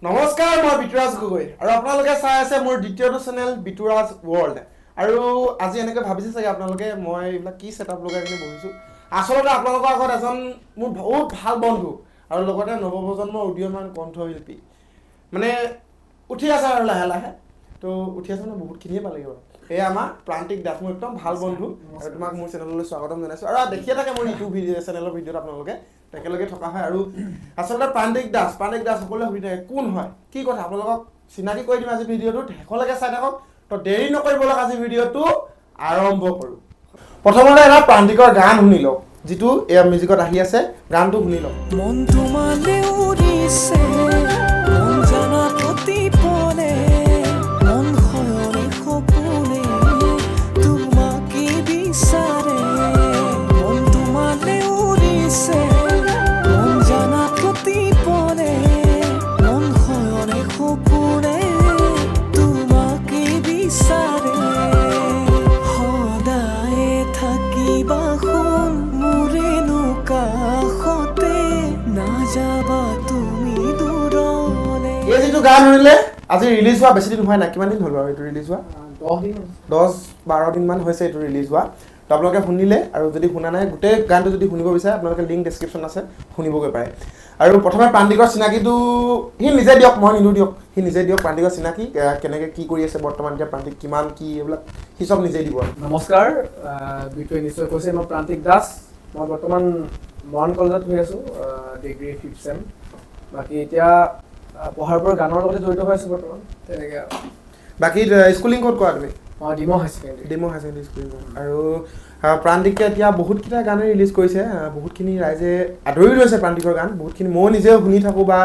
নমস্কাৰ মই বিতুৰাজ গগৈ আৰু আপোনালোকে চাই আছে মোৰ দ্বিতীয়টো চেনেল বিতুৰাজ ৱৰ্ল্ড আৰু আজি এনেকৈ ভাবিছে চাগে আপোনালোকে মই এইবিলাক কি সেটআপ লগাই কিনে বহিছো আচলতে আপোনালোকৰ আগত এজন মোৰ বহুত ভাল বন্ধু আৰু লগতে নৱপ্ৰজন্মৰ উদীয়মান কণ্ঠশিল্পী মানে উঠি আছে আৰু লাহে লাহে তো উঠি আছে মানে বহুতখিনিয়ে ভাল লাগিব এয়া আমাৰ প্ৰান্তিক দাস মোৰ একদম ভাল বন্ধু আৰু তোমাক মোৰ চেনেললৈ স্বাগতম জনাইছোঁ আৰু দেখিয়ে থাকে মোৰ ইউটিউব চেনেলৰ ভিডিঅ'ত আপোনালোকে একেলগে থকা হয় আৰু আচলতে প্ৰান্তিক দাস সকলোৱে সুধি থাকে কোন হয় কি কথা আপোনালোকক চিনাকি কৰি দিম আজি ভিডিঅ'টোত শেষলৈকে চাই থাকক তো দেৰি নকৰিবলৈ আজি ভিডিঅ'টো আৰম্ভ কৰোঁ প্ৰথমতে এটা প্ৰান্তিকৰ গান শুনি লওক যিটো এয়া মিউজিকত আহি আছে গানটো শুনি লওক মন তোমালে উৰিছে মন জানা প্ৰতিপলে মন হয়ৰে সপোনে তোমাকে বিচাৰে মন তোমালে উৰিছে মন জানা প্ৰতিপলে মন হয়ৰে সপোনে তোমাকে বিচাৰে সদায় থাকিবা শুন মোৰেনো কাষতে নাযাবা তুমি দূৰলে এই যিটো গান শুনিলে আজি ৰিলিজ হোৱা বেছি দিন হোৱা নাই কিমান দিন হ'ল বাৰু এইটো ৰিলিজ হোৱা 10-12 দিনমান হৈছে এইটো ৰিলিজ হোৱা তো আপোনালোকে শুনিলে আৰু যদি শুনা নাই গোটেই গানটো যদি শুনিব বিচাৰে আপোনালোকে লিংক ডেছক্ৰিপশ্যন আছে শুনিবগৈ পাৰে আৰু প্ৰথমে প্ৰান্তিকৰ চিনাকিটো সি নিজে দিয়ক মই নিদিওঁ দিয়ক সি নিজে দিয়ক প্ৰান্তিকৰ চিনাকি কেনেকৈ কি কৰি আছে বৰ্তমান এতিয়া প্ৰান্তিক কিমান কি এইবিলাক সি চব নিজেই দিব নমস্কাৰ বিটুৱে নিশ্চয় কৈছে মই প্ৰান্তিক দাস মই বৰ্তমান মৰাণ কলেজত হৈ আছোঁ ডিগ্ৰী 5th চেম বাকী এতিয়া পঢ়াৰ পৰা গানৰ লগতে জড়িত হৈ আছোঁ বৰ্তমান তেনেকৈ বাকী স্কুলিং ক'ত কৰা তুমি মই ডিমো হাই ছেকেণ্ডেৰী হাই ছেকেণ্ডেৰী স্কুলিং আৰু প্ৰান্তিকে এতিয়া বহুতকেইটা গানে ৰিলিজ কৰিছে বহুতখিনি ৰাইজে আদৰি লৈছে প্ৰান্তিকৰ গান বহুতখিনি ময়ো নিজেও শুনি থাকোঁ বা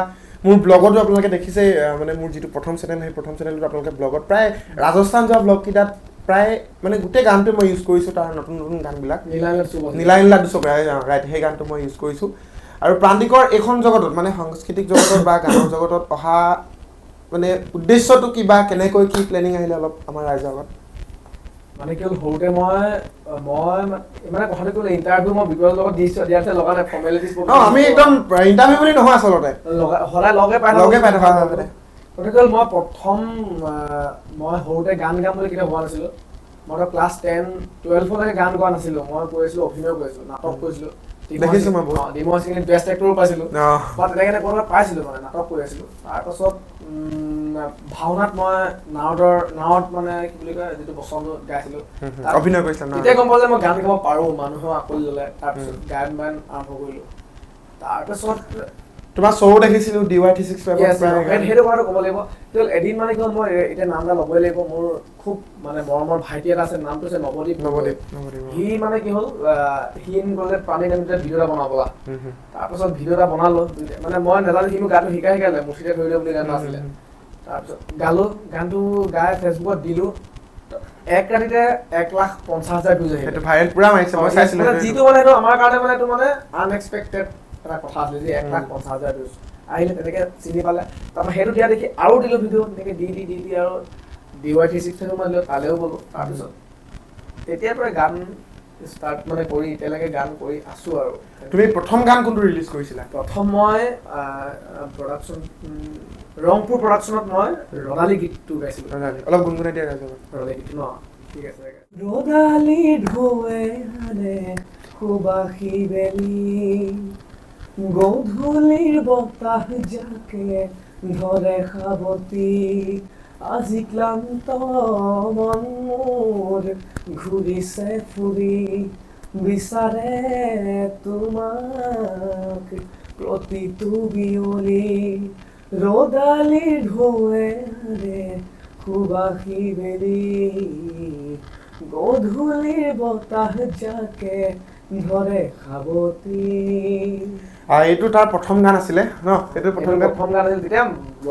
মোৰ ব্লগতো আপোনালোকে দেখিছে মানে মোৰ যিটো প্ৰথম চেনেল সেই প্ৰথম চেনেলটোত আপোনালোকে ব্লগত প্ৰায় ৰাজস্থান যোৱা ব্লগকেইটাত প্ৰায় মানে গোটেই গানটোৱে মই ইউজ কৰিছোঁ তাৰ নতুন নতুন গানবিলাক নীলা দুচকৰা ৰাইট সেই গানটো মই ইউজ কৰিছোঁ আৰু প্ৰান্তিকৰ এইখন জগতত মানে সাংস্কৃতিক জগতত বা গানৰ জগতত অহা মানে উদ্দেশ্যটো কি বা কেনেকৈ কি প্লেনিং আহিলে অলপ আমাৰ ৰাইজৰ আগত মানে কি হ'ল সৰুতে মই মানে কথাটো ক'লে ইণ্টাৰভিউ মই বিটুৰাজৰ লগত দিয়াতে লগা নাই ফৰ্মেলিটিজ আমি একদম ইণ্টাৰভিউ বুলি নহয় আচলতে সদায় লগে পাই থকা হয় গতিকে মই প্ৰথম মই সৰুতে গান গাম বুলি কেতিয়াও হোৱা নাছিলোঁ মই ক্লাছ 10-12লৈকে গান গোৱা নাছিলোঁ মই কৰিছিলোঁ অভিনয় কৰিছিলোঁ নাটক কৰিছিলোঁ দেখিছোঁ মই ডিমো হাই ছেকেণ্ডেৰীত বেষ্ট এক্টৰো পাইছিলোঁ বা তেনেকৈ ক'ৰবাত পাইছিলোঁ মানে নাটক কৰি আছিলোঁ তাৰপাছত ভাওনাত মই নাৱত মানে কি বুলি কয় যিটো বচন গাইছিলোঁ অভিনয় কৰিছিলা তেতিয়া গম পালোঁ যে মই গান গাব পাৰোঁ মানুহেও আঁকোৱালি ল'লে তাৰপিছত গান বায়ন আৰম্ভ কৰিলোঁ তাৰপিছত তোমাৰ শ্ব' দেখিছিলোঁ DY36 সেইটো কথাটো ক'ব লাগিব কেৱল এদিন মানে কি হ'ল মই এতিয়া নাম এটা ল'বই লাগিব মোৰ খুব মানে মৰমৰ ভাইটি এটা আছে নামটো হৈছে নৱদ্বীপ সি মানে কি হ'ল সি ক'লে পানী নামিতে ভিডিঅ' এটা বনাবলা তাৰপিছত ভিডিঅ' এটা বনালোঁ মানে মই নাজানো সি মোক গানটো শিকালে মুঠিতে ধৰিলে বুলি গান আছিলে তাৰপিছত গালোঁ গানটো গাই ফেচবুকত দিলোঁ এক ৰাতিতে 1,50,000 ভিউজ আহিলে ভাইৰেল পুৰা মাৰিছে মই চাইছিলোঁ যিটো মানে সেইটো আমাৰ কাৰণে মানে এইটো মানে আনএক্সপেক্টেড এটা কথা আছিলে যে 1,50,000 ভিউজ আহিলে তেনেকৈ চিনি পালে তাৰপৰা সেইটো দিয়া দেখি আৰু দিলোঁ ভিডিঅ' তেনেকৈ দি আৰু DY36 মই দিলোঁ তালৈও গ'লোঁ তাৰপিছত তেতিয়াৰ পৰা গান ষ্টাৰ্ট মানে কৰি এতিয়ালৈকে গান কৰি আছোঁ আৰু তুমি প্ৰথম গান কোনটো ৰিলিজ কৰিছিলা প্ৰথম মই প্ৰডাকশ্যন ৰংপুৰ প্ৰডাকশ্যনত মই ৰদালি গীতটো গাইছিলোঁ অলপ গুণগুণাই দিয়া গাইছোঁ ৰদালি গীত ন ঠিক আছে ৰদালি ঢৌৱে আনে সুবাসী বেলি গধূলিৰ বতাহ জাকে ধৰে সাৱতি আজি ক্লান্ত মন মোৰ ঘূৰিছে ফুৰি বিচাৰে তোমাক প্ৰতিটো বিয়লি ৰদালি ঢৌৱে আনে সুবাসী বেলি গধূলিৰ বতাহ জাকে ধৰে সাৱতি এইটো তাৰ প্ৰথম গান আছিলে ন এইটো প্ৰথম গান আছিল তেতিয়া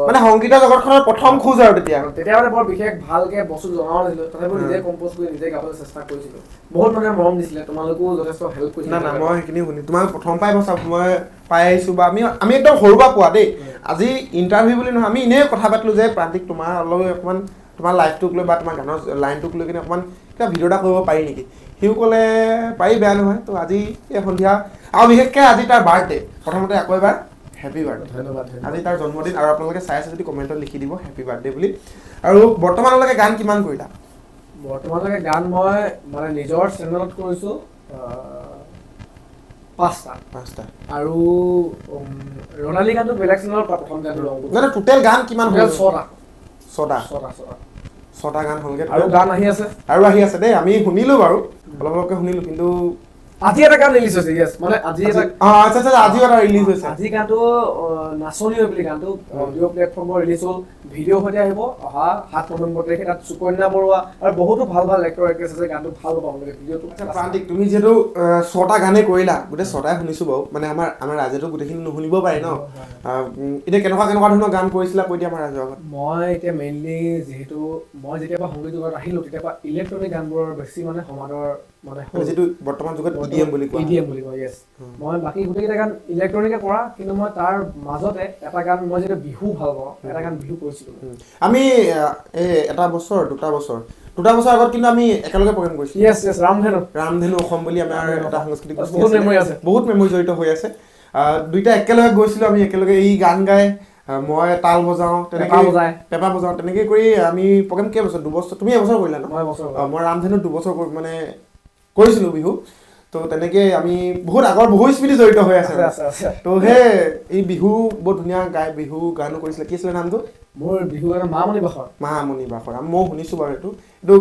মানে সংগীত জগতখনৰ প্ৰথম খোজ আৰু তেতিয়া মানে বৰ বিশেষ ভালকে বস্তু জনাও নাছিলোঁ তথাপিও নিজে কম্প'জ কৰি নিজে গাবলৈ চেষ্টা কৰিছিলোঁ বহুত মানে মৰম দিছিলে তোমালোকেও যথেষ্ট হেল্প কৰিছিলা না মই সেইখিনি শুনি তোমাক প্ৰথম পাই মই পাই আহিছোঁ বা আমি একদম সৰু পৰা পোৱা দেই আজি ইণ্টাৰভিউ বুলি নহয় আমি এনেই কথা পাতিলোঁ যে প্ৰান্তিক তোমাৰ অলপ অকণমান তোমাৰ লাইফটোক লৈ বা তোমাৰ গানৰ লাইনটোক লৈ কিনে অকণমান কিবা ভিডিঅ' এটা কৰিব পাৰি নেকি সিও ক'লে পাৰি বেয়া নহয় তো আজি এই সন্ধিয়া আৰু বিশেষকৈ আজি তাৰ বাৰ্থডে প্ৰথমতে আকৌ এবাৰ হেপী বাৰ্থডে। ধন্যবাদ আজি তাৰ জন্মদিন আৰু আপোনালোকে চাই আছে যদি কমেণ্টত লিখি দিব হেপী বাৰ্থডে বুলি। আৰু বৰ্তমানলৈকে গান কিমান কৰিলা? বৰ্তমানলৈকে গান মই মানে নিজৰ চেনেলত কৰিছোঁ 5টা আৰু ৰণালী গানটো বেলেগ চেনেলত প্ৰথম গানটো লওঁ মানে টোটেল গান কিমান হ'ল? 6টা 6টা গান হ'লগে আৰু গান আহি আছে দেই। আমি শুনিলো বাৰু, অলপ অলপকে শুনিলো, কিন্তু আজি এটা গান ৰিলিজ হৈছে। ইয়েছ, মানে আজি এটা আচ্ছা আজিও এটা ৰিলিজ হৈছে। আজি গানটো নাচনি হৈ বুলি গানটো অডিঅ' প্লেটফৰ্মৰ ৰিলিজ হ'ল। ভিডিঅ' সৈতে আহিব অহা 7 নৱেম্বৰ তাৰিখে। তাত সুকন্যা বৰুৱা আৰু বহুতো ভাল ভাল এক্টৰ এক্ট্ৰেছ আছে। গানটো ভাল পাব লাগে ভিডিঅ'টো। প্ৰান্তিক, তুমি যিহেতু 6টা গানেই কৰিলা, গোটেই 6টাই শুনিছো বাৰু, মানে আমাৰ ৰাইজেতো গোটেইখিনি নুশুনিব পাৰে ন। এতিয়া কেনেকুৱা ধৰণৰ গান কৰিছিলা কৈ দিয়া আমাৰ ৰাইজৰ আগত। মই এতিয়া মেইনলি যিহেতু মই যেতিয়াৰ পৰা সংগীত জগতত আহিলোঁ তেতিয়াৰ পৰা ইলেক্ট্ৰনিক গানবোৰৰ বেছি মানে সমাদৰ মানে যিটো বৰ্তমান যুগত EDM বুলি কোৱা। EDM বুলি কয়, য়েছ। মই বাকী গোটেইকেইটা গান ইলেক্ট্ৰনিকে কৰা, কিন্তু মই তাৰ মাজতে এটা গান মই যিটো বিহু ভাল পাওঁ, এটা গান বিহু কৰিছিলোঁ। আমি এটা বছৰ দুটা বছৰ আগত কিন্তু আমি একেলগে প্ৰগ্ৰেম কৰিছিলোঁ। য়েছ ৰামধেনু অসম বুলি আমাৰ এটা সাংস্কৃতিক গোষ্ঠী বহুত মেমৰি আছে, বহুত মেমৰি জড়িত হৈ আছে। দুইটা একেলগে গৈছিলোঁ আমি, একেলগে এই গান গাই, মই তাল বজাওঁ, পেঁপা বজাওঁ, তেনেকৈ কৰি আমি প্ৰগ্ৰেম কেইবছৰ? 2 বছৰ। তুমি এবছৰ কৰিলা ন? মই ৰামধেনুত 2 বছৰ মানে কৰিছিলোঁ বিহু। তো তেনেকে আমি বহুত স্মৃতি জড়িত হৈ আছে। তো সেই এই বিহু বৰ ধুনীয়া বিহু গানো কৰিছিলে। কি আছিলে নামটো? মোৰ বিহু গান মামণি বাখৰ। মই শুনিছোঁ বাৰু এইটো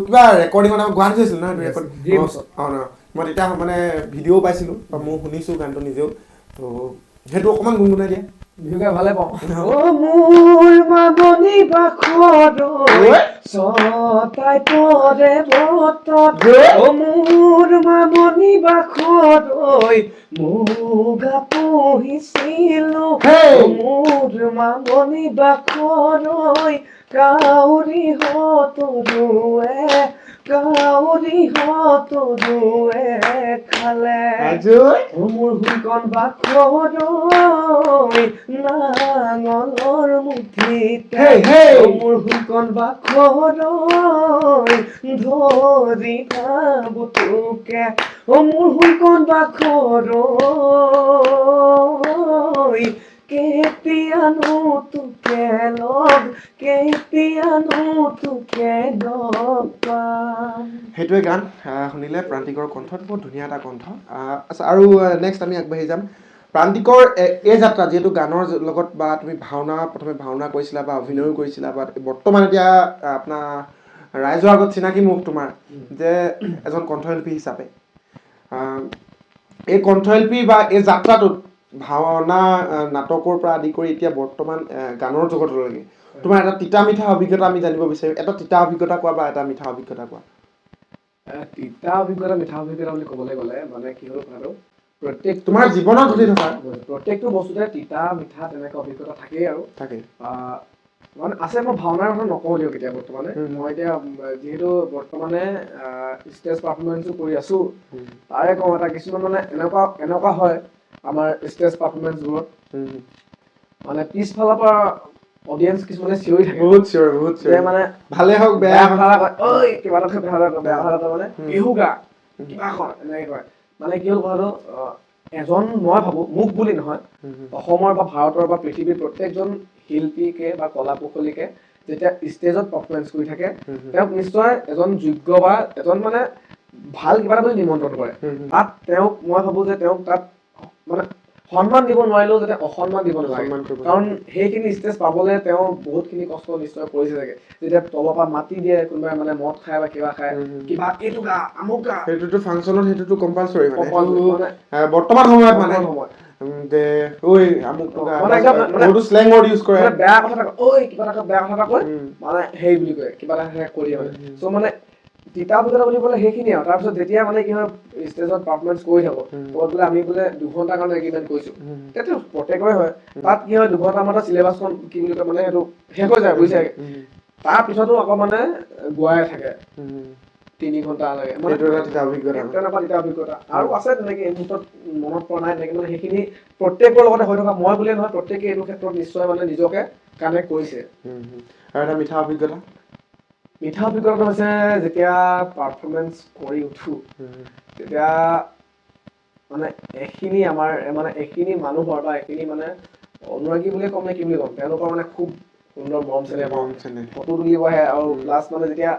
কিবা ৰেকৰ্ডিঙত আমাৰ গুৱাহাটী হৈছিল ন? মই তেতিয়া মানে ভিডিঅ' পাইছিলোঁ বা মই শুনিছোঁ গানটো নিজেও। তো সেইটো অকণমান গুণগুণাই দিয়া। বিহু গাই ভালে পাওঁ। মোৰ মামণি বাখৰ ছটাই পৰে বতত, মোৰ মামণি বাখৰ মুগা পুহিছিলোঁ, মোৰ মামণি বাখৰ কাউৰী হতৰুৱে খালে, মোৰ হুকন বাখৰ নাঙলৰ মুঠিতে, মোৰ হুকন বাখৰ ধৰি বুটুকে, মোৰ হুকন বাখৰ কেতিয়ানো তোকে লগ পাম। সেইটোৱে গান শুনিলে প্ৰান্তিকৰ কণ্ঠত, বহুত ধুনীয়া এটা কণ্ঠ। আচ্ছা, আৰু নেক্সট আমি আগবাঢ়ি যাম। প্ৰান্তিকৰ এই যাত্ৰা যিহেতু গানৰ লগত বা তুমি প্ৰথমে ভাওনা কৰিছিলা বা অভিনয়ো কৰিছিলা, বা বৰ্তমান এতিয়া আপোনাৰ ৰাইজৰ আগত চিনাকি মুখ তোমাৰ যে এজন কণ্ঠশিল্পী হিচাপে, এই কণ্ঠশিল্পী বা এই যাত্ৰাটোত ভাওনা নাটকৰ পৰা আদি কৰি এতিয়া বৰ্তমান গানৰ জগতলৈকে তোমাৰ এটা তিতা মিঠা অভিজ্ঞতা আমি জানিব বিচাৰিম। এটা তিতা অভিজ্ঞতা কোৱা বা এটা মিঠা অভিজ্ঞতা কোৱা। তিতা অভিজ্ঞতা মিঠা অভিজ্ঞতা বুলি ক'বলৈ গ'লে মানে কি হ'ল কথাটো, তোমাৰ জীৱনত ঘটি থকা প্ৰত্যেকটো বস্তুতে তিতা মিঠা তেনেকুৱা অভিজ্ঞতা থাকেই আৰু থাকে। মানে আছে। মই ভাওনাৰ কথা নকওঁ দিয়ক এতিয়া বৰ্তমানে। মই এতিয়া যিহেতু বৰ্তমানে ষ্টেজ পাৰফৰ্মেঞ্চো কৰি আছো, তাৰে কওঁ এটা কিছুমান মানে এনেকুৱা হয় আমাৰ ষ্টেজ পাৰফৰ্মেঞ্চবোৰত, মানে পিছফালৰ পৰা অডিয়েঞ্চ কিছুমানে চিঞৰি থাকে, বহুত চিঞৰে মানে ভালে হওক বেয়া কথা কয়, ঐ কিবা এটা বেয়া কথা মানে বিহু গা কিবা কয়, এনেকে কয়। মানে কি হ'ল কথাটো, এজন মই ভাবো মোক বুলি নহয়, অসমৰ বা ভাৰতৰ বা পৃথিৱীৰ প্ৰত্যেকজন শিল্পীকে বা কলা কুশলীকে যেতিয়া ষ্টেজত পাৰফৰ্মেঞ্চ কৰি থাকে, তেওঁক নিশ্চয় এজন যোগ্য বা এজন মানে ভাল কিবা এটা নিমন্ত্ৰণ কৰে। তাত তেওঁক মই ভাবো যে তেওঁক তাত মানে সন্মান দিব নোৱাৰিলেও যাতে অসন্মান দিব নালাগে, কাৰণ সেইখিনি ষ্টেজ পাবলৈ তেওঁ বহুতখিনি কষ্ট নিশ্চয় কৰিছে চাগে। যেতিয়া তলৰ পৰা মাতি দিয়ে কোনোবাই মানে মদ খায় বা কিবা খায়, কিবা এইটো গা আমুক গা, সেইটোতো ফাংচনত সেইটোতো কম্পালচৰি মানে বৰ্তমান সময়ত মানে যে ঐ আমুক মানে স্লেং ৱৰ্ড ইউজ কৰে, বেয়া কথা এটা ঐ কিবা এটা বেয়া কথা এটা কয় মানে হেৰি বুলি কয়, কিবা এটা কৰি দিয়ে মানে। চ' মানে তিতা অভিজ্ঞতা বুলি ক'লে সেইখিনিয়ে আৰু। তাৰপিছত যেতিয়া মানে কি হয় ষ্টেজত পাৰফৰ্মেঞ্চ কৰি থাকো, ক'ৰবাত বোলে আমি বোলে 2 ঘণ্টাৰ কাৰণে এগ্ৰিমেণ্ট কৰিছো, তেতিয়া প্ৰত্যেকৰে হয়। তাত কি হয় 2 ঘণ্টা মানৰ চিলেবাছখন কি বুলি কয় মানে সেইটো শেষ হৈ যায়, বুজিছে। তাৰ পিছতো আকৌ মানে গোৱাই থাকে 3 ঘণ্টালৈকে, মানে তেনেকুৱা তিতা অভিজ্ঞতা আৰু আছে। তেনেকে এই মুহূৰ্তত মনত পৰা নাই তেনেকে, মানে সেইখিনি প্ৰত্যেকৰ লগতে হৈ থকা, মই বুলিয়ে নহয় প্ৰত্যেকে এইটো ক্ষেত্ৰত নিশ্চয় মানে নিজকে কানেক্ট কৰিছে। আৰু এটা মিঠা অভিজ্ঞতা হৈছে যেতিয়া পাৰফৰ্মেঞ্চ কৰি উঠো, তেতিয়া মানে এখিনি আমাৰ মানে এখিনি মানুহৰ বা এখিনি মানে অনুৰাগী বুলিয়ে ক'ম নে কি বুলি ক'ম, তেওঁলোকৰ মানে খুব সুন্দৰ মৰম চেনেহ ফটো চেনেহ। তুলিব আহে আৰু প্লাছ মানে যেতিয়া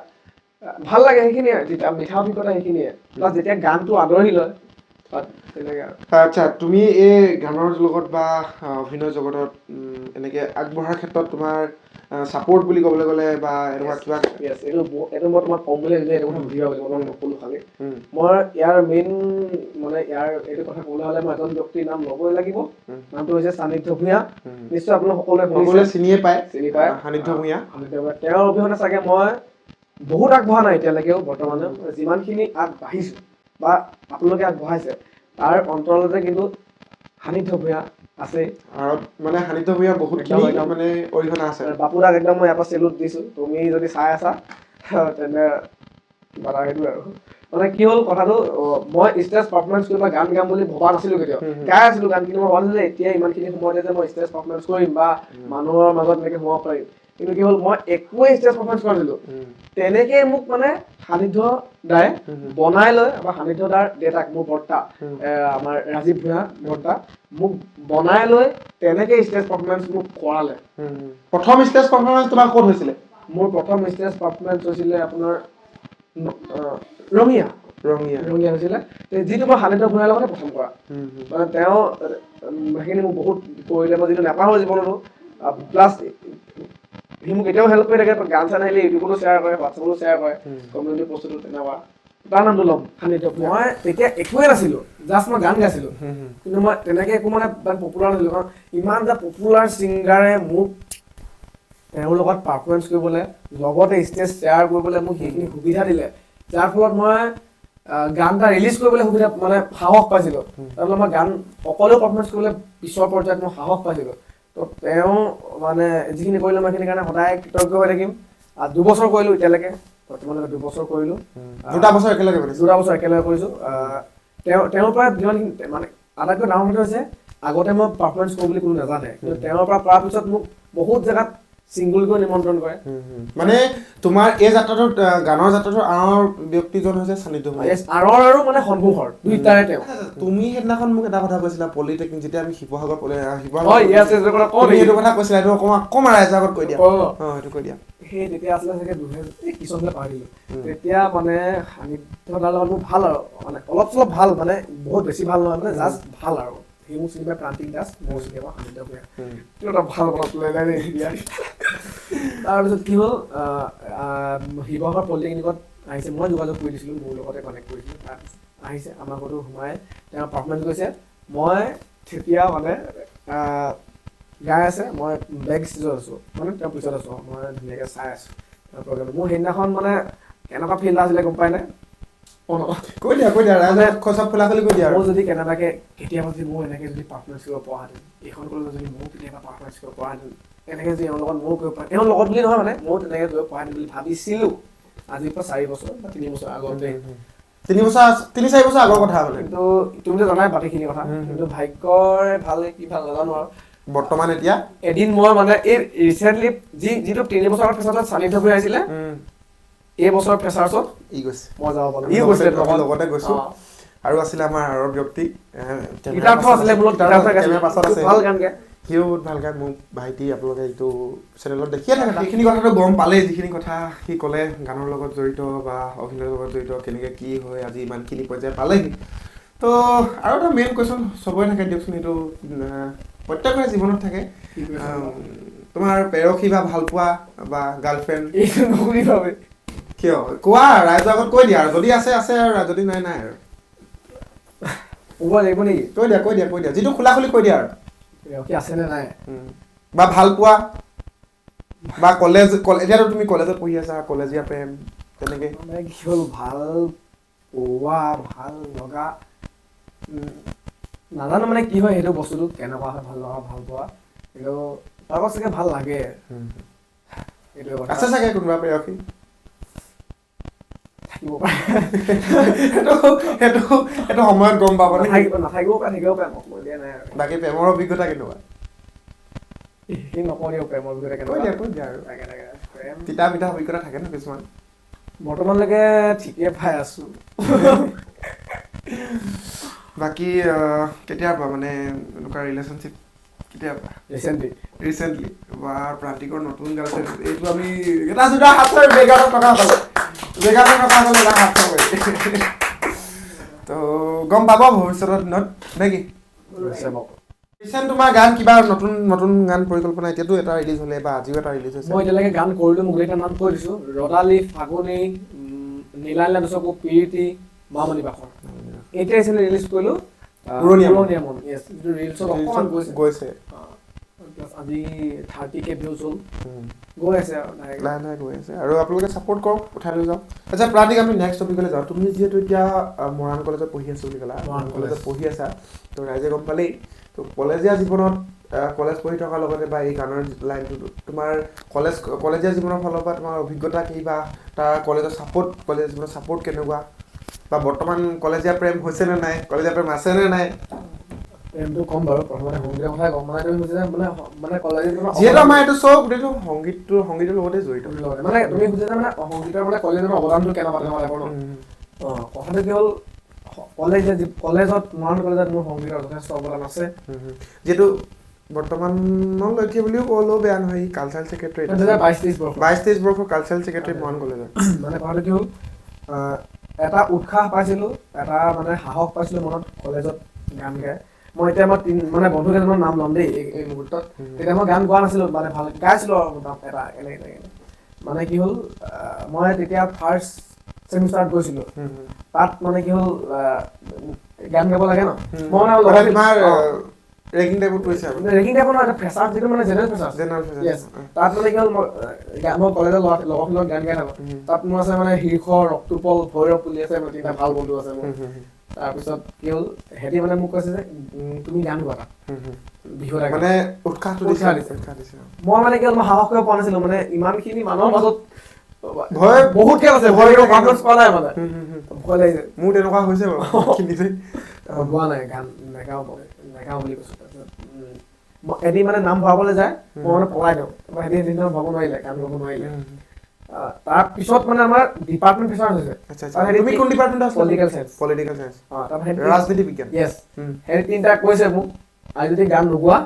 ভাল লাগে সেইখিনিয়ে, যেতিয়া মিঠা অভিজ্ঞতা সেইখিনিয়ে, প্লাছ যেতিয়া গানটো আদৰি লয় তেনেকে আৰু। আচ্ছা, তুমি এই গানৰ জগত বা অভিনয় জগতত এনেকে আগবঢ়াৰ ক্ষেত্ৰত তোমাৰ ছাপোৰ্ট বুলি ক'বলৈ গ'লে বা এনেকুৱা কিবা Yes, এইটো মই তোমাক ক'ম বুলি ভাবিছোঁ, এইটো কথা সুধিবা বুলি মই নক'লো খালি। উম, মই ইয়াৰ মেইন মানে ইয়াৰ এইটো কথা ক'বলৈ হ'লে মই এজন ব্যক্তিৰ নাম ল'বই লাগিব, নামটো হৈছে সান্নিধ্য ভূঞা। নিশ্চয় আপোনালোক সকলোৱে সকলোৱে চিনিয়ে পায় চিনি পায় সান্নিধ্য ভূঞা। তেওঁৰ অবিহনে চাগে মই বহুত আগবঢ়া নাই এতিয়ালৈকেও বৰ্তমানে, যিমানখিনি আগবাঢ়িছোঁ বা আপোনালোকে আগবঢ়াইছে তাৰ অন্তৰালতে কিন্তু সান্নিধ্য ভূঞা আছে। আৰু মানে সান্নিধ্য ভূঞা বহুতখিনি মানে অৰিহণা আছে। বাপুদাক একদম মই ইয়াৰ পৰা চেলুট দিছোঁ, তুমি যদি চাই আছা তেন্তে কিবা এটা সেইটোৱে আৰু। মানে কি হ'ল কথাটো, মই ষ্টেজ পাৰফৰ্মেঞ্চ কৰি বা গান গাম বুলি ভবা নাছিলোঁ কেতিয়াও, গাই আছিলোঁ গান, কিন্তু মই ভাবিছিলোঁ যে এতিয়া ইমানখিনি সময়তে যে মই ষ্টেজ পাৰফৰ্মেঞ্চ কৰিম বা মানুহৰ মাজত এনেকৈ সোমাব পাৰিম, কিন্তু কি হ'ল মই একোৱেই ষ্টেজ পাৰফৰ্মেঞ্চ কৰা নাছিলোঁ। তেনেকেই মোক মানে সান্নিধ্য দাই বনাই লৈ, বা সান্নিধ্য দাৰ দেউতাক মোৰ বৰ্তা আমাৰ ৰাজীৱ ভূঞা বৰ্তা মোক বনাই লৈ তেনেকেই ষ্টেজ পাৰফৰ্মেঞ্চ মোক কৰালে। প্ৰথম ষ্টেজ পাৰফৰ্মেঞ্চ তোমাৰ ক'ত হৈছিলে? মোৰ প্ৰথম ষ্টেজ পাৰফৰ্মেঞ্চ হৈছিলে আপোনাৰ ৰঙিয়া হৈছিলে, যিটো মই সান্নিধ্য ভূঞাৰ লগতে প্ৰথম কৰা। মানে তেওঁ সেইখিনি মোক বহুত কৰিলে, মই যিটো নাপাহৰোঁ জীৱনতো। প্লাছ সি মোক এতিয়াও হেল্প কৰি থাকে, গান চান আহিলে ইউটিউবতো শ্বেয়াৰ কৰে, হোৱাটছএপতো শ্বেয়াৰ কৰে, কমিউনিটি পষ্টতো তেনেকুৱা। তাৰ নামটো ল'ম সান্নিধ্য। মই তেতিয়া একোৱেই নাছিলোঁ, জাষ্ট মই গান গাইছিলোঁ, কিন্তু মই তেনেকৈ একো মানে পপুলাৰ নাছিলোঁ, কাৰণ ইমান এটা পপুলাৰ ছিংগাৰে মোক তেওঁৰ লগত পাৰফৰ্মেঞ্চ কৰিবলৈ, লগতে ষ্টেজ শ্বেয়াৰ কৰিবলৈ মোক সেইখিনি সুবিধা দিলে, যাৰ ফলত মই গান এটা ৰিলিজ কৰিবলৈ সুবিধা মানে সাহস পাইছিলোঁ। তাৰফলত মই গান অকলেও পাৰফৰ্মেঞ্চ কৰিবলৈ পিছৰ পৰ্যায়ত মই সাহস পাইছিলোঁ। তো তেওঁ মানে যিখিনি কৰিলে মই সেইখিনিৰ কাৰণে সদায় কৃতজ্ঞ হৈ থাকিম। 2 বছৰ কৰিলোঁ এতিয়ালৈকে, বৰ্তমানলৈকে 2 বছৰ কৰিলোঁ। 2টা বছৰ একেলগে কৰিছোঁ। 2টা বছৰ একেলগে কৰিছোঁ। তেওঁৰ পৰা যিমানখিনি মানে আটাইতকৈ ডাঙৰ কথা হৈছে, আগতে মই পাৰফৰ্মেঞ্চ কৰোঁ বুলি কোনো নাজানে, কিন্তু তেওঁৰ পৰা কৰাৰ পিছত মোক বহুত জেগাত ছিংগুলকৈ নিমন্ত্ৰণ কৰে। মানে তোমাৰ এই যাত্ৰাটোত গানৰ যাত্ৰাটোৰ আঁৰৰ ব্যক্তিজন হৈছে সান্নিধ্য ভূঞা। আঁৰৰ আৰু মানে সন্মুখৰ দুইটাৰে তেওঁ। তুমি সেইদিনাখন মোক এটা কথা কৈছিলা, পলিটেকনিক যেতিয়া আমি শিৱসাগৰ তুমি এইটো কথা কৈছিলা, এইটো অকণমান ৰাইজৰ আগত কৈ দিয়া। সেইটো কৈ দিয়া। সেই তেতিয়া আছিলে চাগে 2000 কিছুমানে পাহৰিলোঁ। তেতিয়া মানে সান্নিধ্য দাৰ লগত মোৰ ভাল আৰু মানে অলপ চলপ ভাল, মানে বহুত বেছি ভাল নহয়, মানে জাষ্ট ভাল আৰু। সি মোক চিনি পায় প্ৰান্তিক দাস, মই চিনি পাওঁ সান্নিধ্য ভূঞা। এটা ভাল মনত পেলাই নাই এতিয়া। তাৰপিছত কি হ'ল, শিৱসাগৰ পলিটেকনিকত আহিছে, মই যোগাযোগ কৰি দিছিলোঁ, মোৰ লগতে কানেক্ট কৰিছিলোঁ। তাৰপিছত আহিছে, আমাৰ ঘৰতো সোমাই তেওঁ পাৰফৰ্মেঞ্চ কৰিছে। মই তেতিয়া মানে গাই আছে, মই বেক ষ্টেজত আছোঁ, মানে তেওঁৰ পিছত আছোঁ, মই ধুনীয়াকৈ চাই আছোঁ তেওঁৰ প্ৰগ্ৰেমটো। মোৰ সেইদিনাখন মানে কেনেকুৱা ফিল আছিলে গম পাই নে? কৈ দিয়া চব খোলাখুলি কৈ দিয়া। মোৰ যদি কেনেবাকৈ কেতিয়াবা যদি মোৰ এনেকৈ যদি পাৰফৰ্মেঞ্চ কৰিব পৰাহেঁতেন, এইখন কলেজত যদি মোৰ কেতিয়াবা পাৰফৰ্মেঞ্চ কৰিব পৰাহেঁতেন, এনেকৈ যদি এওঁৰ লগত ময়ো কৰিব পাৰে, তেওঁৰ লগত বুলি নহয় মানে ময়ো তেনেকৈ কৰিব পৰাহেঁতেন বুলি ভাবিছিলোঁ আজিৰ পৰা 4 বছৰ বা 3 বছৰ আগতে। 3-4 বছৰ আগৰ কথা মানে। কিন্তু তুমিতো জানাই বাকীখিনি কথা, কিন্তু ভাগ্যৰে ভাল কি ভাল নাজানো আৰু। বৰ্তমান এতিয়া এদিন মই মানে এই ৰিচেণ্টলি যিটো 3 বছৰ আগত ফেচাৰ্ছত সান্নিধ্য ভূঞা আহিছিলে, এই বছৰ ফেচাৰ্ছত মই যাব পাৰোঁ। ইও গৈছিলে লগতে গৈছোঁ। আৰু আছিলে আমাৰ আৰৰ ব্যক্তি ভাল গান গায়, সিও বহুত ভাল গায়। মোক ভাইটি আপোনালোকে এইটো চেনেলত দেখিয়ে থাকে, সেইখিনি কথাটো গম পালেই, যিখিনি কথা সি ক'লে গানৰ লগত জড়িত বা অভিনয়ৰ লগত জড়িত, কেনেকৈ কি হয় আজি ইমানখিনি পৰ্যায় পালেহি। তো আৰু এটা মেইন কুৱেশ্যন চবৰে থাকে দিয়কচোন, এইটো প্ৰত্যেকৰে জীৱনত থাকে, তোমাৰ প্ৰেয়সী বা ভালপোৱা বা গাৰ্লফ্ৰেণ্ড কিয় কোৱা, ৰাইজৰ আগত কৈ দিয়া, আৰু যদি আছে আৰু যদি নাই আৰু ক'ব লাগিব নেকি? কৈ দিয়া যিটো খোলাখুলি কৈ দিয়া আৰু আছে নে নাই, বা ভাল পোৱা বা কলেজ এতিয়াতো তুমি কলেজত পঢ়ি আছা, কলেজীয়া প্ৰেম তেনেকে মানে কি হ'ল, ভাল পোৱা ভাল লগা নাজানো মানে কি হয় সেইটো বস্তুটো, কেনেকুৱা হয় ভাল লগা ভাল পোৱা, কিন্তু কাৰোবাক চাগে ভাল লাগে, এইটোৱে কথা। আছে চাগে কোনোবা প্ৰেয়সী থাকিব পাৰে, সেইটো সময়ত গম পাব, নাথাকিবও পাৰে, থাকিব পাৰে, মই দিয়া নাই আৰু। বাকী প্ৰেমৰ অভিজ্ঞতা কেনেকুৱা? নকওঁ দিয়ক প্ৰেমৰ অভিজ্ঞতা কেনেকুৱা, কৈ দিয়া আৰু প্ৰেম তিতা মিঠা অভিজ্ঞতা থাকে ন কিছুমান। বৰ্তমানলৈকে ঠিকে পাই আছো। বাকী কেতিয়াৰ পৰা মানে এনেকুৱা ৰিলেশ্যনশ্বিপ কেতিয়াবা ৰিচেণ্টলি বা প্ৰান্তিকৰ নতুন গাৰ্লফ্ৰেণ্ড এইটো আমি এটা দুটা হাতৰ বেগাৰৰ টকা পালো বেগাৰৰ টকা পালো এটা হাত তো গম পাব ভৱিষ্যতৰ দিনত নে কি ৰিচেণ্ট তোমাৰ গান কিবা নতুন নতুন গান পৰিকল্পনা এতিয়াতো এটা ৰিলিজ হ'লে বা আজিও এটা ৰিলিজ হৈছে মই এতিয়ালৈকে গান কৰিলোঁ মোক এটা নাম কৈ দিছোঁ ৰদালি ফাগুনি নীলানীলা দুচকু প্ৰীতি মামনি বাখৰ এতিয়া ৰিচেণ্টলি ৰিলিজ কৰিলোঁ উৰণীয়া মন য়েছ যিটো ৰিলছত অকণমান গৈছে আজি 30K ভিউজ হ'ল গৈ আছে লাহে লাহে গৈ আছে আৰু আপোনালোকে ছাপোৰ্ট কৰক উঠাই লৈ যাওক আচ্ছা প্ৰান্তিক আমি নেক্সট টপিকলৈ যাওঁ তুমি যিহেতু এতিয়া মৰাণ কলেজত পঢ়ি আছো বুলি ক'লা মৰাণ কলেজত পঢ়ি আছা তো ৰাইজে গম পালেই তো কলেজীয়া জীৱনত কলেজ পঢ়ি থকাৰ লগতে বা এই গানৰ লাইনটো তোমাৰ কলেজীয়া জীৱনৰ ফালৰ পৰা তোমাৰ অভিজ্ঞতা কি বা তাৰ কলেজৰ কলেজীয়া জীৱনৰ ছাপোৰ্ট কেনেকুৱা বা বৰ্তমান কলেজীয়া প্ৰেম হৈছে নে নাই কলেজীয়া প্ৰেম আছে নে নাই প্ৰেমটো কম বাৰু প্ৰথমতে সংগীতৰ কথাই কম মানে তুমি সুধিছা মানে কলেজত যিহেতু আমাৰ এইটো চব গোটেইটো সংগীতৰ লগতে জড়িত মানে তুমি সুধিছা মানে সংগীতৰ মানে কলেজৰ অৱদানটো কেনেকুৱা টাইপৰ কথাটো কি হ'ল কলেজত মৰাণ কলেজত মোৰ সংগীতৰ যথেষ্ট অৱদান আছে যিহেতু বৰ্তমানলৈকে বুলিও ক'লেও বেয়া নহয় কালচাৰেল ছেক্ৰেটাৰী 22-23 বৰ্ষৰ কালচাৰেল ছেক্ৰেটাৰী মৰাণ কলেজৰ মানে কথাটো কি হ'ল এটা উৎসাহ পাইছিলোঁ এটা মানে সাহস পাইছিলোঁ মনত কলেজত গান গাই মই এতিয়া মানে বন্ধু কেইজনৰ নাম ল'ম দেই এই মুহূৰ্তত তেতিয়া মই গান গোৱা নাছিলোঁ মানে ভাল গাইছিলোঁ আৰু এটা এনেকৈ মানে কি হ'ল মই তেতিয়া ফাৰ্ষ্ট ছেমিষ্টাৰত গৈছিলোঁ তাত মানে কি হ'ল গান গাব লাগে ন মই মানে ৰেগিং টাইপত কৰিছে ৰেগিং টাইপৰ নহয় এটা ফ্ৰেছাৰ যিটো মানে জেনেৰেল ফ্ৰেছাৰ তাত মানে কি হ'ল মই কলেজৰ লগৰখিনিৰ লগত গান গাই থাকোঁ তাত মোৰ আছে মানে শীৰ্ষ ৰক্তপল ভৈৰৱ বুলি আছে মানে তিনিটা ভাল বন্ধু আছে মোৰ তাৰপিছত কি হ'ল সিহঁতি মানে মোক কৈছে যে তুমি গান গোৱা বিহু মানে উৎসাহটো দিছে মই মানে কি হ'ল মই সাহস কৰিব পৰা নাছিলোঁ মানে ইমানখিনি মানুহৰ মাজত ভয় বহুত খেল আছে ভয় কনফিডেন্স পোৱা নাই মানে ভয় লাগিছে মোৰ তেনেকুৱা হৈছে বাৰু গোৱা নাই গান নেগাওঁ বুলি কৈছোঁ তাৰপিছত এদিন মানে নাম ভৰাবলৈ যায় মই মানে পলাই দিওঁ সিহঁতি ভৰাব নোৱাৰিলে গান গাব নোৱাৰিলে তাৰপিছত মানে আমাৰ ডিপাৰ্টমেণ্ট ফেচাৰ হৈছে তুমি কোন ডিপাৰ্টমেণ্ট আছিলা পলিটিকেল চায়েন্স ৰাজনীতি বিজ্ঞান য়েছ সিহঁতি তিনিটা কৈছে মোক আজি যদি গান নোগোৱা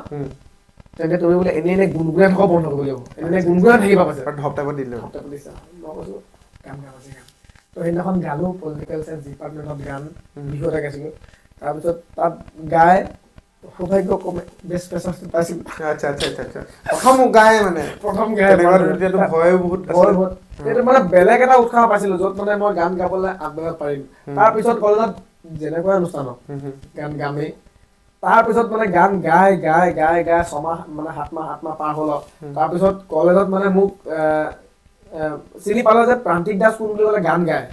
তেন্তে তুমি বোলে এনেই গুণগুণাই থকা বন্ধ কৰিব লাগিব এনেই গুণগুণাই থাকিবা কৈছে ধপটাপত দিলে মই কৈছোঁ গান তো সেইদিনাখন গালো পলিটিকেল চায়েন্স ডিপাৰ্টমেণ্টত গান বিহু এটা গাইছিলোঁ তাৰপিছত তাত গাই সৌভাগ্য কমে বেষ্ট ফ্ৰেছাৰ পাইছিলোঁ প্ৰথম গাই ভয়ো বহুত এইটো মানে বেলেগ এটা উৎসাহ পাইছিলোঁ য'ত মানে মই গান গাবলৈ আগবাঢ়িব পাৰিম তাৰপিছত কলেজত যেনেকুৱা অনুষ্ঠানত গান গামেই তাৰপিছত মানে গান গাই 6 মাহ মানে 7 মাহ পাৰ হ'ল তাৰপিছত কলেজত মানে মোক চিনি পালে যে প্ৰান্তিক দাস কোন বুলি ক'লে গান গায়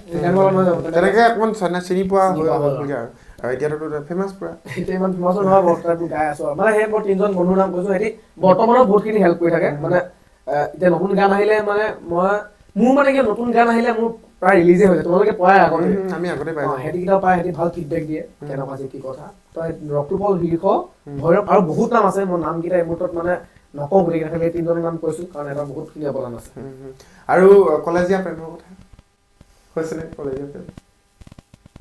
তেনেকৈ অকণমান চিনি পোৱা আৰু এতিয়াতো ফেমাছ পুৰা এতিয়া ইমান ফেমাছ নহয় বৰ্তমান গাই আছোঁ মানে সেই মই 3জন বন্ধুৰ নাম কৈছোঁ সিহঁতি বৰ্তমানত বহুতখিনি হেল্প কৰি থাকে মানে এতিয়া নতুন গান আহিলে মানে মোৰ মানে কি নতুন গান আহিলে মোৰ প্ৰায় ৰিলিজে হৈ যায় তোমালোকে পোৱাই আগতে আমি আগতে পাই সিহঁতিকেইটাও পায় সিহঁতি ভাল ফিডবেক দিয়ে কেনেকুৱা যে কি কথা তই ৰক্তপল শীৰ্ষ ভৈৰৱ আৰু বহুত নাম আছে মই নামকেইটা এই মুহূৰ্তত মানে নকওঁ গোটেইকেইটা খালি 3জনৰ নাম কৈছোঁ কাৰণ এটা বহুতখিনি অৱদান আছে আৰু কলেজীয়া প্ৰেমৰ কথা হৈছেনে কলেজীয়া প্ৰেম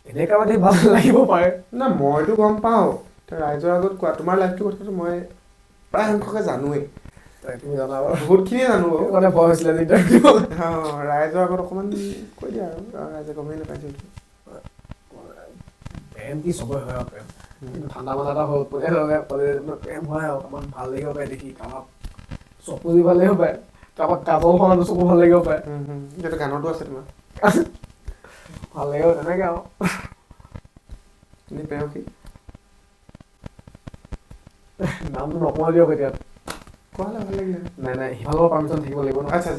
এনেকুৱা মানে ভাল লাগিব পাৰে না মইতো গম পাওঁ ৰাইজৰ আগত কোৱা তোমাৰ লাইফটোৰ কথাটো মই প্ৰায় সংখ্যকে জানোৱেই তুমি জানা বহুতখিনিয়ে জানো মানে ভয় হৈছিলে ৰাইজৰ আগত অকণমান কৈ দিয়া আৰু ৰাইজে গমেই নাপাইছিল প্ৰেম কি চবৰে হয় প্ৰেম ঠাণ্ডা মানা এটা হ'ল প্ৰেম হয় অকণমান ভাল লাগিব পাৰে দেখি কাৰোবাক চকু দি ভাল লাগিব পাৰে কাৰোবাক কাজলখনত চকু ভাল লাগিব পাৰে যিহেতু গানতো আছে তোমাৰ ভাল লাগিব তেনেকৈ আৰু তুমি প্ৰেয়সী নামটো নকওঁ দিয়ক এতিয়া কোৱা ভাল লাগিলে নাই সিফালৰ পাৰ্মিশ্যন থাকিব লাগিব ন আচ্ছা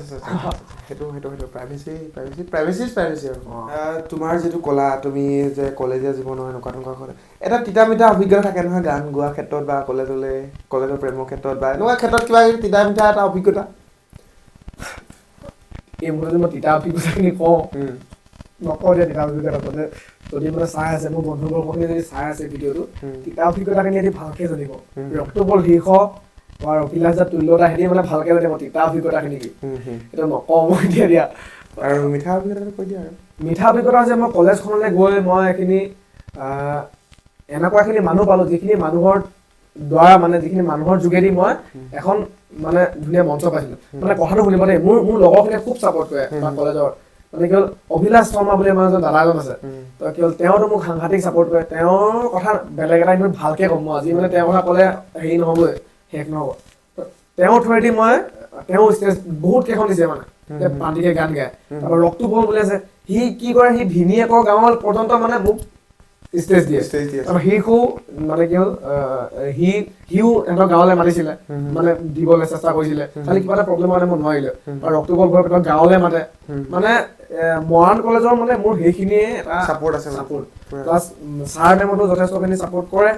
সেইটো প্ৰাইভেচি আৰু তোমাৰ যিটো ক'লা তুমি যে কলেজীয়া জীৱনৰ এনেকুৱা কৰে এটা তিতা মিঠা অভিজ্ঞতা থাকে নহয় গান গোৱাৰ ক্ষেত্ৰত বা কলেজৰ প্ৰেমৰ ক্ষেত্ৰত বা এনেকুৱা ক্ষেত্ৰত কিবা তিতা মিঠা এটা অভিজ্ঞতা এই মুহূৰ্তত মই তিতা অভিজ্ঞতাখিনি কওঁ নকওঁ দিয়া তিতা অভিজ্ঞতা মানে যদি মানে চাই আছে মোৰ বন্ধুবৰ্গখিনি যদি চাই আছে ভিডিঅ'টো তিতা অভিজ্ঞতাখিনি সিহঁতি ভালকৈ জানিব ৰক্তপল শীৰ্ষ বা অভিলাষা তুল্যতা সিহঁতি মানে ভালকৈ জানিব তিতা অভিজ্ঞতাখিনি কি সেইটো নকওঁ মই দিয়া আৰু মিঠা অভিজ্ঞতাটো কৈ দিয়া আৰু মিঠা অভিজ্ঞতা হৈছে মই কলেজখনলৈ গৈ মই এইখিনি এনেকুৱাখিনি মানুহ পালোঁ যিখিনি মানুহৰ দ্বাৰা মানে যিখিনি মানুহৰ যোগেদি মই এখন মানে ধুনীয়া মঞ্চ পাইছিলো মানে কথাটো শুনিব দেই মোৰ লগৰখিনিয়ে খুব ছাপোৰ্ট কৰে আমাৰ কলেজৰ মানে কি হ'ল অভিলাষ শৰ্মা বুলি আমাৰ এজন দাদা এজন আছে তো কি হ'ল তেওঁতো মোক সাংঘাতিক ছাপোৰ্ট কৰে তেওঁৰ কথা বেলেগ এটা ইমান ভালকে ক'ম মই আজি মানে তেওঁৰ কথা ক'লে হেৰি নহ'বই শেষ নহ'ব তেওঁৰ থ্ৰুৱেদি মই তেওঁ ষ্টেজ বহুত কেইখন দিছে মানে পাণ্ডিকে গান গায় তাৰপৰা ৰক্তু বল বুলি আছে সি কি কৰে সি ভিনিয়েকৰ গাঁৱৰ পৰ্যন্ত মানে মোক ষ্টেজ দিয়ে আৰু সিও মানে কি হ'ল সিও এহঁতৰ গাঁৱলৈ মাতিছিলে মানে দিবলৈ চেষ্টা কৰিছিলে খালি কিবা এটা প্ৰব্লেম কাৰণে মই নোৱাৰিলো আৰু ৰক্তু বল ঘৰ গাঁৱলৈ মাতে মানে মৰাণ কলেজৰ মানে মোৰ সেইখিনিয়ে এটা ছাপোৰ্ট আছে ছাপোৰ্ট প্লাছ ছাৰ মেমতো যথেষ্টখিনি ছাপোৰ্ট কৰে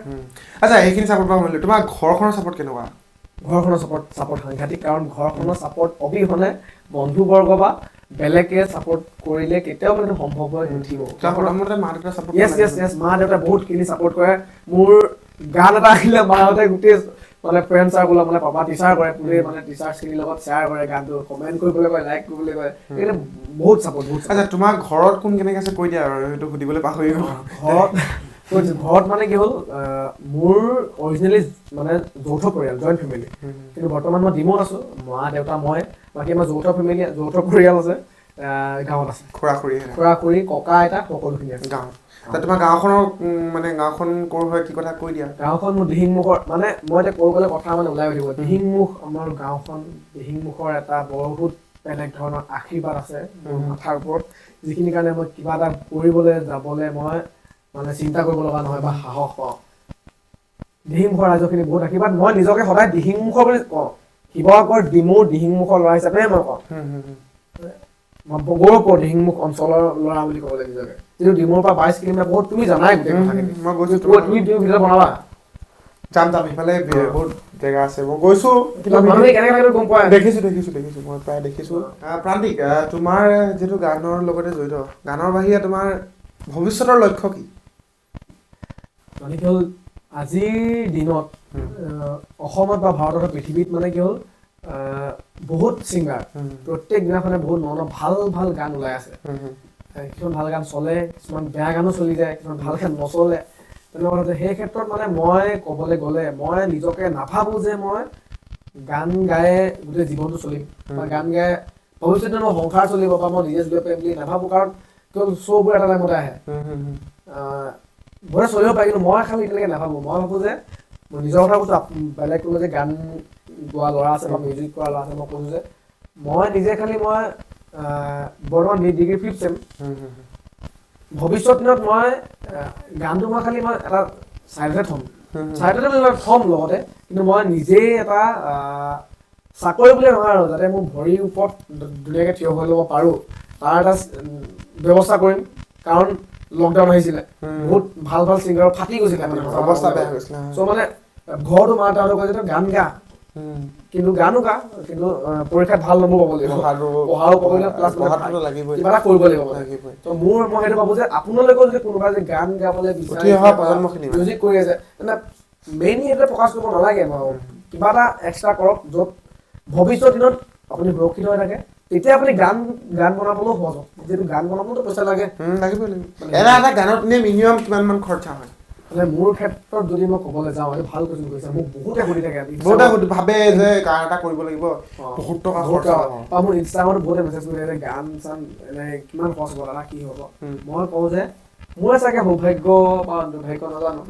আচ্ছা এইখিনি ছাপোৰ্ট কৰা শুনিলো তোমাৰ ঘৰখনৰ ছাপোৰ্ট কেনেকুৱা ঘৰখনৰ ছাপোৰ্ট সাংঘাতিক কাৰণ ঘৰখনৰ ছাপোৰ্ট অবিহনে বন্ধুবৰ্গ বা বেলেগে ছাপোৰ্ট কৰিলে কেতিয়াও মানে সম্ভৱ হৈ নুঠিব মা দেউতা বহুতখিনি ছাপোৰ্ট কৰে মোৰ গান এটা আহিলে মাহঁতে গোটেই মানে ফ্ৰেণ্ড চাৰ্কুলৰ মানে পাপা টিচাৰ কৰে গোটেই মানে টিচাৰ্ছখিনিৰ লগত শ্বেয়াৰ কৰে গানটো কমেণ্ট কৰিবলৈ কয় লাইক কৰিবলৈ কয় সেইকাৰণে বহুত ছাপোৰ্ট আচ্ছা তোমাৰ ঘৰত কোন কেনেকৈ আছে কৈ দিয়া আৰু সেইটো সুধিবলৈ পাহৰি ঘৰত মানে কি হ'ল মোৰ অৰিজিনেলি মানে যৌথ পৰিয়াল জইণ্ট ফেমিলি কিন্তু বৰ্তমান মই ডিমত আছো মা দেউতা মই বাকী আমাৰ যৌথ পৰিয়াল আছে গাঁৱত আছে খুৰা খুৰী ককা আইতা সকলোখিনি আছে গাঁৱত তোমাৰ গাঁওখনৰ মানে গাঁওখন ক'ৰ হয় কি কথা কৈ দিয়া গাঁওখন মোৰ দিহিংমুখৰ মানে মই এতিয়া কৈ গ'লে কথা মানে ওলাই উঠিব দিহিংমুখ আমাৰ গাঁওখন দিহিংমুখৰ এটা বহুত বেলেগ ধৰণৰ আশীৰ্বাদ আছে মোৰ মাথাৰ ওপৰত যিখিনি কাৰণে মই কিবা এটা কৰিবলৈ যাবলৈ মই মানে চিন্তা কৰিব লগা নহয় বা সাহস পাওঁ দিহিংমুখৰ ৰাইজৰখিনি বহুত আশীৰ্বাদ মই নিজকে সদায় দিহিংমুখৰ বুলি কওঁ শিৱসাগৰ ডিমৌৰ দিহিংমুখৰ ল'ৰা হিচাপে মই কওঁ মই গৌৰৱ কৰোঁ দিহিংমুখ অঞ্চলৰ ল'ৰা বুলি ক'ব লাগিব নিজকে যিটো ডিমৌৰ পৰা 22 কিলোমিটাৰ বহুত তুমি জানাই গোটেই কথাখিনি মই গৈছোঁ তুমি ভিডিঅ' বনাবা যাম ইফালে বহুত জেগা আছে মই গৈছোঁ মানুহে কেনেকৈ থাকে গম পোৱা দেখিছোঁ মই প্ৰায় দেখিছোঁ প্ৰান্তিক তোমাৰ যিটো গানৰ লগতে জড়িত গানৰ বাহিৰে তোমাৰ ভৱিষ্যতৰ লক্ষ্য কি মানে কি হ'ল আজিৰ দিনত অসমত বা ভাৰতত পৃথিৱীত মানে কি হ'ল বহুত ছিংগাৰ প্ৰত্যেক দিনাখনে বহুত ভাল গান ওলাই আছে কিছুমান ভাল গান চলে কিছুমান বেয়া গানো চলি যায় কিছুমান ভাল গান নচলে তেনেকুৱা সেই ক্ষেত্ৰত মানে মই ক'বলৈ গ'লে মই নিজকে নাভাবোঁ যে মই গান গায়ে গোটেই জীৱনটো চলিম বা গান গাই ভৱিষ্যতে মই সংসাৰ চলিব বা মই নিজে চলিব পাৰিম বুলি নাভাবোঁ কাৰণ কিয়নো শ্ব'বোৰ এটা টাইমতে আহে বোৰে চলিব পাৰি কিন্তু মই খালি এতিয়ালৈকে নাভাবোঁ মই ভাবোঁ যে মই নিজৰ কথা কৈছোঁ বেলেগ কোনো যে গান গোৱা ল'ৰা আছে বা মিউজিক কৰা ল'ৰা আছে মই কৈছোঁ যে মই নিজে খালি মই বৰ্তমান ডিগ্ৰী 5th চেম ভৱিষ্যত দিনত মই গানটো মই খালি মই এটা চাইডতে থ'ম লগতে কিন্তু মই নিজেই এটা চাকৰি বুলিয়ে নহয় আৰু যাতে মোৰ ভৰিৰ ওপৰত ধুনীয়াকৈ থিয় হৈ ল'ব পাৰোঁ তাৰ এটা ব্যৱস্থা কৰিম কাৰণ লকডাউন আহিছিলে বহুত ভাল ছিংগাৰ ফাটি গৈছিলে মানে অৱস্থা বেয়া হৈ গৈছিলে চ' মানে ঘৰতো মা দেউতাহঁতে কয় যে গান গা কিন্তু গানো গা কিন্তু পৰীক্ষাত ভাল নম্বৰ পাব লাগিব পঢ়াও পাব লাগিব প্লাছ কিবা এটা কৰিব লাগিব ত' মই সেইটো ভাবোঁ যে আপোনালোকেও যদি কোনোবা যে গান গাবলৈ বিচাৰে মিউজিক কৰি আছে তেনে মেইনলি সেইটোতে ফ'কাছ কৰিব নালাগে কিবা এটা এক্সট্ৰা কৰক য'ত ভৱিষ্যত দিনত আপুনি সুৰক্ষিত হৈ থাকে তেতিয়া আপুনি গান বনাবলৈও সহজ হ'ব যিহেতু গান বনাবলৈতো পইচা লাগে এটা গানত মিনিমাম কিমানমান খৰচা হয় মানে মোৰ ক্ষেত্ৰত যদি মই ক'বলৈ যাওঁ এইটো ভাল কুৱেশ্যন কৰিছে মোক বহুতে সুধি থাকে ভাবে যে গান এটা কৰিব লাগিব বহুত টকা খৰচা বা মোৰ ইনষ্টাগ্ৰামত বহুতে মেছেজ কৰি থাকে গান চান এনে কিমান খৰচ হ'ব দাদা কি হ'ব মই কওঁ যে মোৰ চাগে সৌভাগ্য বা দুৰ্ভাগ্য নাজানো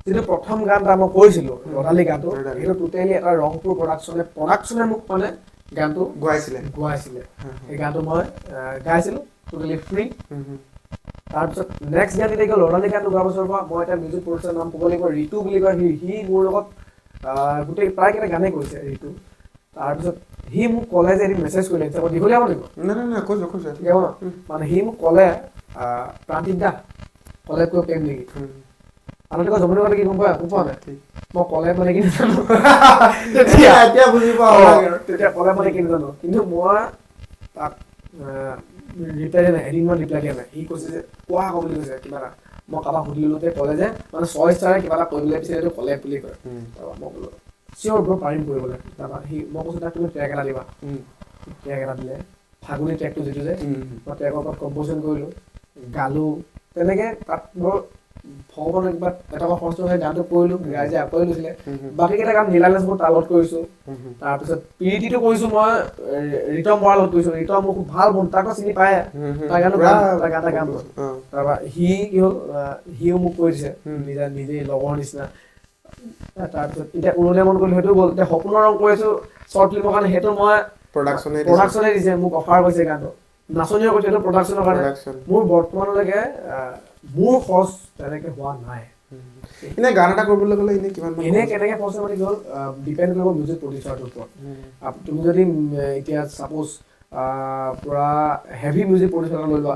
যিটো প্ৰথম গান এটা মই কৰিছিলোঁ ৰদালি গানটো সেইটো টোটেলি এটা ৰংপুৰ প্ৰডাকশ্যনে মোক মানে গানটো গোৱাইছিলে সেই গানটো মই গাইছিলোঁ টোটেলি ফ্ৰী তাৰপিছত নেক্সট গান এতিয়া গ'ল ৰদালি গানটো গোৱাৰ বছৰৰ পৰা মই এটা মিউজিক প্ৰডিউচাৰৰ নাম ক'ব লাগিব ঋতু বুলি কয় সি মোৰ লগত গোটেই প্ৰায়কেইটা গানেই কৰিছে ঋতু তাৰপিছত সি মোক ক'লে যে এদিন মেছেজ কৰিলে দীঘলীয়া হ'ব লাগিব মানে সি মোক ক'লে প্ৰান্তিক দা ক'লে কৈ পাৰিম নেকি আনহাতে কয় জমনি কথা কি গম পোৱা নাই মই ক'লে মানে কি নাজানো তেতিয়া ক'লে মানে কি নাজানো কিন্তু মই তাক ৰিপ্লাই দিয়া নাই এদিনমান ৰিপ্লাই দিয়া নাই সি কৈছে যে কোৱা আকৌ বুলি কৈছে কিবা এটা মই কাৰোবাক সুধিলোঁ যে ক'লে যে মানে ছয় ষ্টাৰে কিবা এটা কৰিবলৈ বিচাৰে এইটো ক'লে বুলি কয় মই ক'লো চিয়'ৰ ব্ৰ পাৰিম কৰিবলৈ তাৰপৰা মই কৈছোঁ তাক তুমি ট্ৰেক এটা দিবা ট্ৰেক এটা দিলে ফাগুনি ট্ৰেকটো যিটো যে মই ট্ৰেকৰ ওপৰত কম্প'জিশ্যন কৰিলোঁ গালোঁ তেনেকৈ তাত মোৰ ভগৱানৰ কিবা এটা খৰচ হৈ গানটো কৰিলো ৰাইজে আঁকোৱালি লৈছিলে বাকী কেইটা গান নীলালেশ মোৰ তালত কৰিছো তাৰপিছত পিৰিটিটো কৰিছো মই ৰিতম বৰাৰ লগত কৰিছো ৰিতম মোৰ খুব ভাল বন্ধু তাকো চিনি পায় তাৰ গানটো গান তাৰপৰা সি কি হ'ল সিও মোক কৈ দিছে নিজে লগৰ নিচিনা তাৰপিছত এতিয়া উৰণীয়া মন কৰিলো সেইটো গ'ল এতিয়া সপোনৰ ৰং কৰিছো শ্বৰ্ট ফিল্মৰ কাৰণে সেইটো মই প্ৰডাকশ্যনে দিছে মোক অফাৰ কৰিছে গানটো নাচনীও কৰিছে সেইটো প্ৰডাকশ্যনৰ কাৰণে মোৰ বৰ্তমানলৈকে মোৰ খৰচ তেনেকে হোৱা নাই এনে গান এটা কৰিবলৈ গ'লে এনে কিমান এনে কেনেকে খৰচ মানে কি হ'ল ডিপেণ্ড কৰিব মিউজিক প্ৰডিউচাৰটোৰ ওপৰত তুমি যদি এতিয়া ছাপ'জ পুৰা হেভি মিউজিক প্ৰডিউচাৰ লৈ লোৱা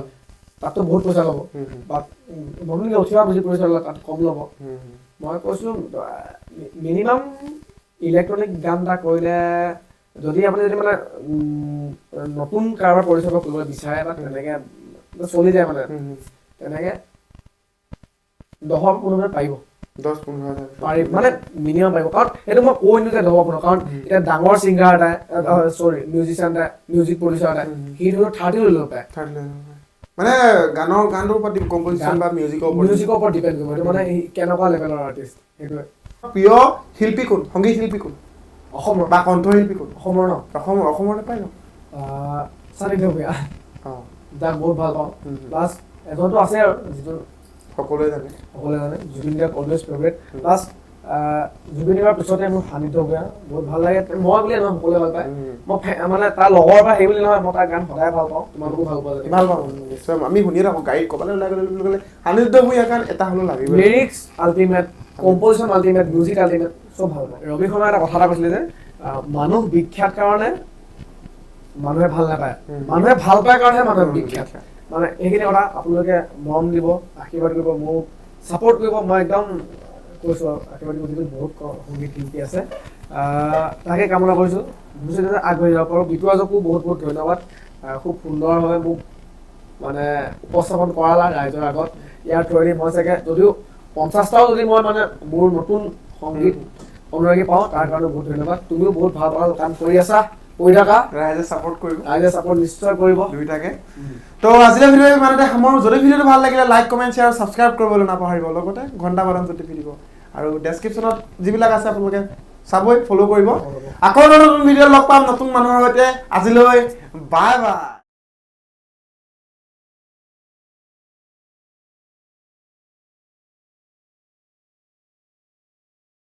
তাততো বহুত পইচা ল'ব বাট নতুনকৈ উঠিবা মিউজিক প্ৰডিউচাৰ ল'লে তাত কম ল'ব মই কৈছোঁ মিনিমাম ইলেক্ট্ৰনিক গান এটা কৰিলে যদি আপুনি যদি মানে নতুন কাৰোবাৰ পৰিচালনা কৰিবলৈ বিচাৰে বা তেনেকে চলি যায় মানে তেনেকে 10-15 পাৰিব 10-15 পাৰিব মানে মিনিমাম পাৰিব কাৰণ সেইটো মই কৈ নিদিওঁ যে 10-15 কাৰণ এতিয়া ডাঙৰ ছিংগাৰ এটা মিউজিচিয়ান এটা মিউজিক প্ৰডিউচাৰ এটা সি ধৰি 30 লৈ ল'ব পাৰে মানে গানটোৰ ওপৰত কম্প'জিশ্যন বা মিউজিকৰ ওপৰত ডিপেণ্ড কৰিব এইটো মানে কেনেকুৱা লেভেলৰ আৰ্টিষ্ট সেইটোৱে প্ৰিয় শিল্পী কোন সংগীত শিল্পী কোন অসমৰ বা কণ্ঠশিল্পী কোন অসমৰ ন অসমৰ নাপায় ন চানি দেউৰীয়া যাক বহুত ভাল পাওঁ প্লাছ এজনটো আছে আৰু যিটো সকলোৱে জানে Zubeen Garg always favourite plus Zubeen গাৰ্গৰ পিছতে মোৰ সান্নিধ্য বেয়া বহুত ভাল লাগে মই বুলি নহয় সকলোৱে ভাল পায় মই মানে তাৰ লগৰ পৰা সেই বুলি নহয় মই তাৰ গান সদায় ভাল পাওঁ তোমালোকো ভাল পোৱা ভাল পাওঁ নিশ্চয় আমি শুনিয়ে থাকোঁ গাড়ীত ক'বলৈ ওলাই গ'লে বুলি ক'লে সান্নিধ্য ভূঞাৰ গান এটা হ'লেও লাগিব lyrics ultimate composition ultimate music ultimate চব ভাল পায় ৰবি শৰ্মাই এটা কথা এটা কৈছিলে যে মানুহ বিখ্যাত কাৰণে মানুহে ভাল নাপায় মানুহে ভাল পায় কাৰণেহে মানুহে বিখ্যাত মানে এইখিনি কথা আপোনালোকে মৰম দিব আশীৰ্বাদ কৰিব মোক ছাপোৰ্ট কৰিব মই একদম কৈছোঁ আশীৰ্বাদ কৰিব যিটো বহুত সংগীত শিল্পী আছে তাকে কামনা কৰিছোঁ ভৱিষ্যতে আগবাঢ়ি যাব পাৰোঁ বিটুৰাজকো বহুত বহুত ধন্যবাদ খুব সুন্দৰভাৱে মোক মানে উপস্থাপন কৰালা ৰাইজৰ আগত ইয়াৰ থ্ৰুৱেদি মই চাগে যদিও 50টাও যদি মই মানে মোৰ নতুন সংগীত অনুৰাগী পাওঁ তাৰ কাৰণে বহুত ধন্যবাদ তুমিও বহুত ভাল ভাল কাম কৰি আছা কৰি থাকা ৰাইজে ছাপোৰ্ট কৰিব ৰাইজে ছাপোৰ্ট নিশ্চয় কৰিব দুইটাকে তো আজিলৈ ভিডিঅ' ইমানতে সামৰো যদি ভিডিঅ'টো ভাল লাগিলে লাইক কমেণ্ট শ্বেয়াৰ ছাবস্ক্ৰাইব কৰিবলৈ নাপাহৰিব লগতে ঘণ্টা বাটনটো টিপি দিব আৰু ডেছক্ৰিপশ্যনত যিবিলাক আছে আপোনালোকে চাবই ফ'ল' কৰিব আকৌ নতুন ভিডিঅ' লগ পাম নতুন মানুহৰ সৈতে আজিলৈ বাই বাই